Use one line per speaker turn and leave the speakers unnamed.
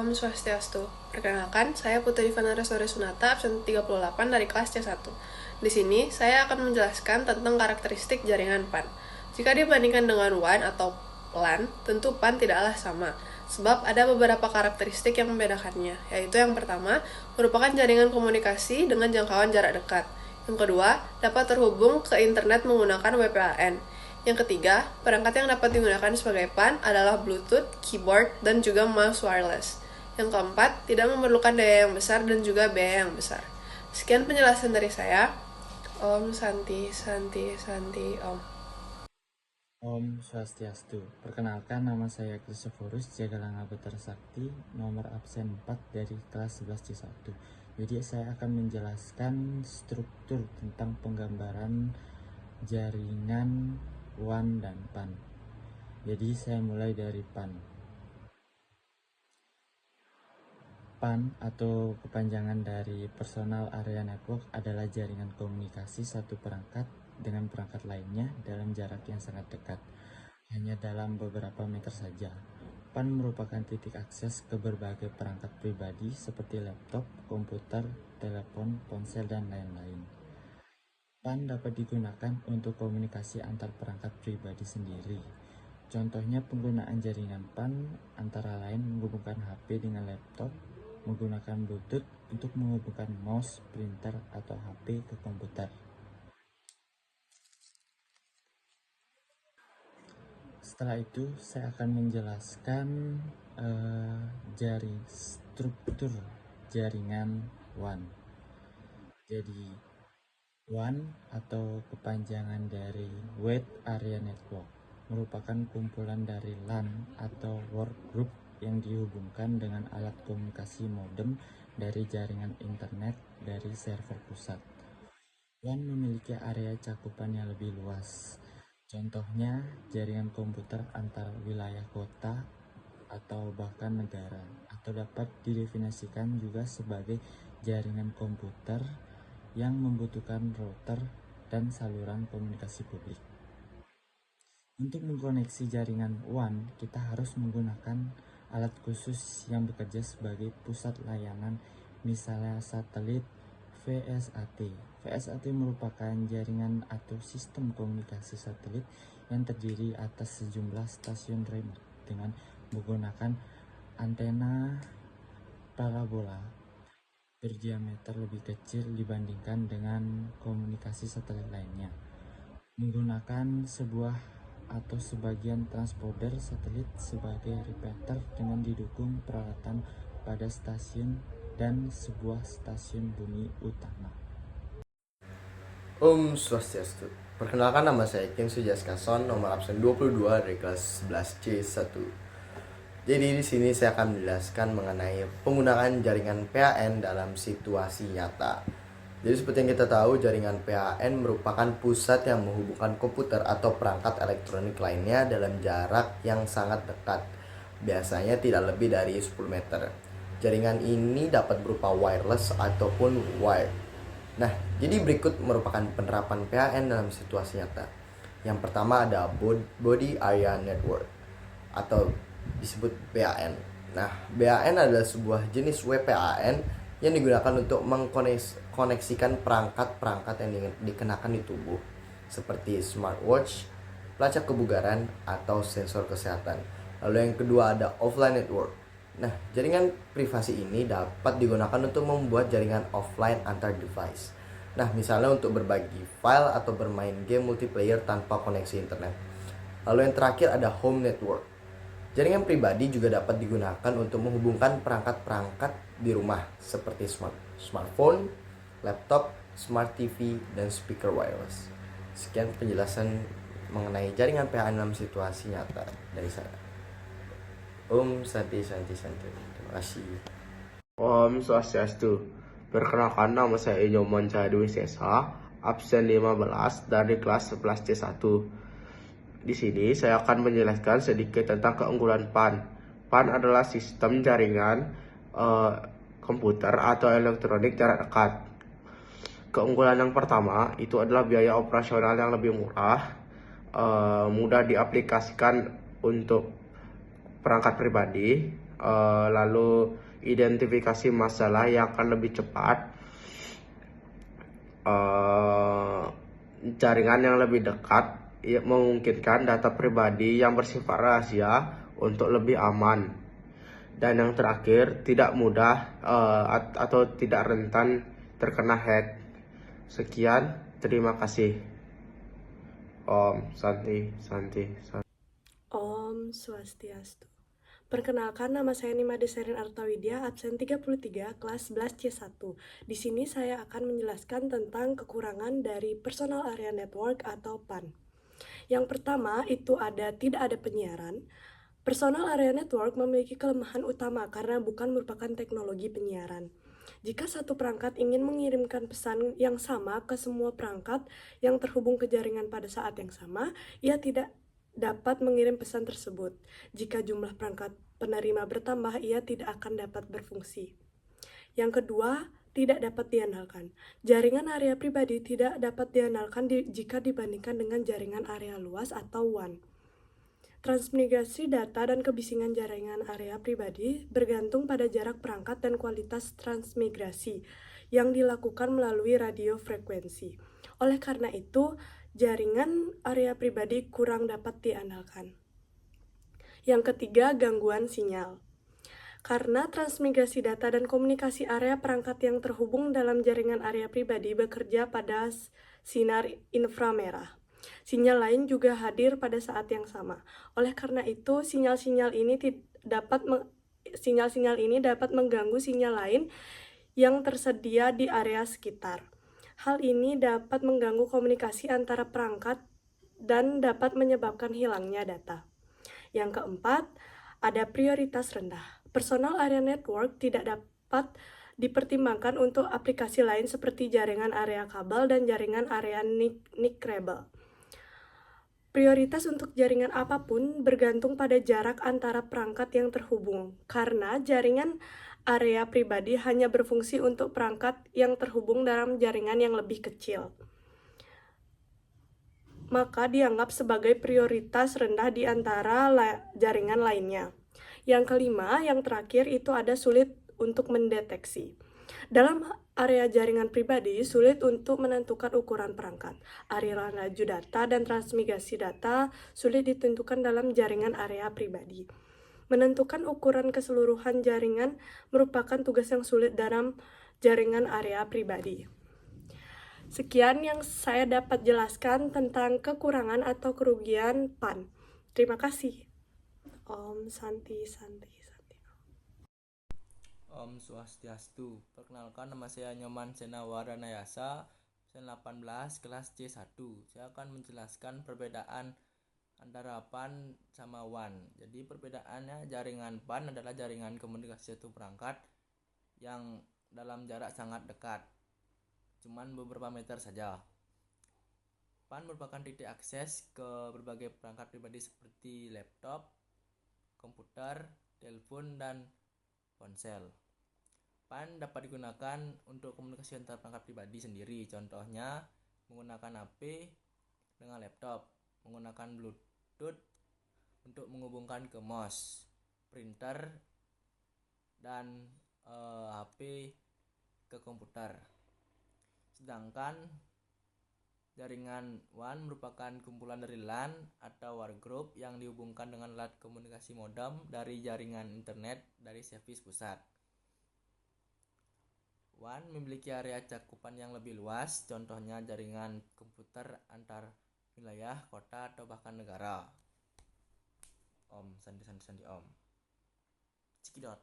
Om Swastiastu. Perkenalkan, saya Putri Vanara Sore Sunata, absen 38 dari kelas C1. Di sini, saya akan menjelaskan tentang karakteristik jaringan PAN. Jika dibandingkan dengan WAN atau LAN, tentu PAN tidaklah sama, sebab ada beberapa karakteristik yang membedakannya, yaitu yang pertama, merupakan jaringan komunikasi dengan jangkauan jarak dekat. Yang kedua, dapat terhubung ke internet menggunakan WPAN. Yang ketiga, perangkat yang dapat digunakan sebagai PAN adalah Bluetooth, keyboard, dan juga mouse wireless. Yang keempat, tidak memerlukan daya yang besar dan juga biaya yang besar. Sekian penjelasan dari saya. Om Santi, Santi, Santi, Om.
Om Swastiastu. Perkenalkan, nama saya Kristoforus Jagalanga Betara Sakti, nomor absen 4 dari kelas 11 C1. Jadi saya akan menjelaskan struktur tentang penggambaran jaringan WAN dan PAN. Jadi saya mulai dari PAN. PAN atau kepanjangan dari Personal Area Network adalah jaringan komunikasi satu perangkat dengan perangkat lainnya dalam jarak yang sangat dekat, hanya dalam beberapa meter saja. PAN merupakan titik akses ke berbagai perangkat pribadi seperti laptop, komputer, telepon, ponsel, dan lain-lain. PAN dapat digunakan untuk komunikasi antar perangkat pribadi sendiri. Contohnya penggunaan jaringan PAN antara lain menghubungkan HP dengan laptop, menggunakan Bluetooth untuk menghubungkan mouse, printer, atau HP ke komputer. Setelah itu saya akan menjelaskan struktur jaringan WAN. Jadi WAN atau kepanjangan dari Wide Area Network merupakan kumpulan dari LAN atau workgroup yang dihubungkan dengan alat komunikasi modem dari jaringan internet dari server pusat. WAN memiliki area cakupan yang lebih luas. Contohnya jaringan komputer antar wilayah kota atau bahkan negara, atau dapat didefinisikan juga sebagai jaringan komputer yang membutuhkan router dan saluran komunikasi publik. Untuk mengkoneksi jaringan WAN, kita harus menggunakan alat khusus yang bekerja sebagai pusat layanan, misalnya satelit VSAT. VSAT merupakan jaringan atau sistem komunikasi satelit yang terdiri atas sejumlah stasiun remote dengan menggunakan antena parabola berdiameter lebih kecil dibandingkan dengan komunikasi satelit lainnya. Menggunakan sebuah atau sebagian transponder satelit sebagai repeater dengan didukung peralatan pada stasiun dan sebuah stasiun bumi utama.
Om Swastiastu. Perkenalkan, nama saya Ken Sujaskason, nomor absen 22 dari kelas 11 C1. Jadi di sini saya akan menjelaskan mengenai penggunaan jaringan PAN dalam situasi nyata. Jadi seperti yang kita tahu, jaringan PAN merupakan pusat yang menghubungkan komputer atau perangkat elektronik lainnya dalam jarak yang sangat dekat. Biasanya tidak lebih dari 10 meter. Jaringan ini dapat berupa wireless ataupun wired. Nah, jadi berikut merupakan penerapan PAN dalam situasi nyata. Yang pertama ada Body Area Network atau disebut BAN. Nah, BAN adalah sebuah jenis WPAN yang digunakan untuk mengkoneksikan perangkat-perangkat yang dikenakan di tubuh seperti smartwatch, pelacak kebugaran, atau sensor kesehatan. Lalu yang kedua ada Offline Network. Nah, jaringan privasi ini dapat digunakan untuk membuat jaringan offline antar device. Nah, misalnya untuk berbagi file atau bermain game multiplayer tanpa koneksi internet. Lalu yang terakhir ada Home Network. Jaringan pribadi juga dapat digunakan untuk menghubungkan perangkat-perangkat di rumah seperti smartphone, laptop, smart TV, dan speaker wireless. Sekian penjelasan mengenai jaringan PAN dalam situasi nyata dari saya. Om Santi. Terima kasih.
Om Swastiastu. Perkenalkan, nama saya Inyoman Dwi Sesa, absen 15 dari kelas 11 C1. Di sini saya akan menjelaskan sedikit tentang keunggulan PAN. PAN adalah sistem jaringan komputer atau elektronik jarak dekat. Keunggulan yang pertama itu adalah biaya operasional yang lebih murah, mudah diaplikasikan untuk perangkat pribadi, lalu identifikasi masalah yang akan lebih cepat, jaringan yang lebih dekat, memungkinkan data pribadi yang bersifat rahasia untuk lebih aman, dan yang terakhir tidak mudah atau tidak rentan terkena hack. Sekian, terima kasih. Om Santi Santi Santi.
Om Swastiastu. Perkenalkan, nama saya Nima Deserin Artawidya, absen 33, kelas 11 C1. Di sini saya akan menjelaskan tentang kekurangan dari Personal Area Network atau PAN. Yang pertama, itu tidak ada penyiaran. Personal Area Network memiliki kelemahan utama karena bukan merupakan teknologi penyiaran. Jika satu perangkat ingin mengirimkan pesan yang sama ke semua perangkat yang terhubung ke jaringan pada saat yang sama, ia tidak dapat mengirim pesan tersebut. Jika jumlah perangkat penerima bertambah, ia tidak akan dapat berfungsi. Yang kedua, tidak dapat diandalkan. Jaringan area pribadi tidak dapat diandalkan jika dibandingkan dengan jaringan area luas atau WAN. Transmigrasi data dan kebisingan jaringan area pribadi bergantung pada jarak perangkat dan kualitas transmigrasi yang dilakukan melalui radio frekuensi. Oleh karena itu, jaringan area pribadi kurang dapat diandalkan. Yang ketiga, gangguan sinyal. Karena transmigrasi data dan komunikasi area perangkat yang terhubung dalam jaringan area pribadi bekerja pada sinar inframerah. Sinyal lain juga hadir pada saat yang sama. Oleh karena itu, sinyal-sinyal ini dapat mengganggu sinyal lain yang tersedia di area sekitar. Hal ini dapat mengganggu komunikasi antara perangkat dan dapat menyebabkan hilangnya data. Yang keempat, ada prioritas rendah. Personal Area Network tidak dapat dipertimbangkan untuk aplikasi lain seperti jaringan area kabel dan jaringan area NIC-Rebel. Prioritas untuk jaringan apapun bergantung pada jarak antara perangkat yang terhubung, karena jaringan area pribadi hanya berfungsi untuk perangkat yang terhubung dalam jaringan yang lebih kecil. Maka dianggap sebagai prioritas rendah di antara jaringan lainnya. Yang kelima, yang terakhir itu ada sulit untuk mendeteksi. Dalam area jaringan pribadi, sulit untuk menentukan ukuran perangkat. Aliran laju data dan transmigrasi data sulit ditentukan dalam jaringan area pribadi. Menentukan ukuran keseluruhan jaringan merupakan tugas yang sulit dalam jaringan area pribadi. Sekian yang saya dapat jelaskan tentang kekurangan atau kerugian PAN. Terima kasih. Om Santi Santi.
Om Swastiastu. Perkenalkan, nama saya Nyoman Senawaranayasa, absen 18, kelas C1. Saya akan menjelaskan perbedaan antara PAN sama WAN. Jadi perbedaannya, jaringan PAN adalah jaringan komunikasi satu perangkat yang dalam jarak sangat dekat, cuman beberapa meter saja. PAN merupakan titik akses ke berbagai perangkat pribadi seperti laptop, komputer, telepon, dan ponsel. PAN dapat digunakan untuk komunikasi antar perangkat pribadi sendiri. Contohnya menggunakan HP dengan laptop, menggunakan Bluetooth untuk menghubungkan ke mouse, printer, dan HP ke komputer. Sedangkan jaringan WAN merupakan kumpulan dari LAN atau wargroup yang dihubungkan dengan alat komunikasi modem dari jaringan internet dari servis pusat. WAN memiliki area cakupan yang lebih luas, contohnya jaringan komputer antar wilayah, kota, atau bahkan negara. Om Sandi Om. Cikidot.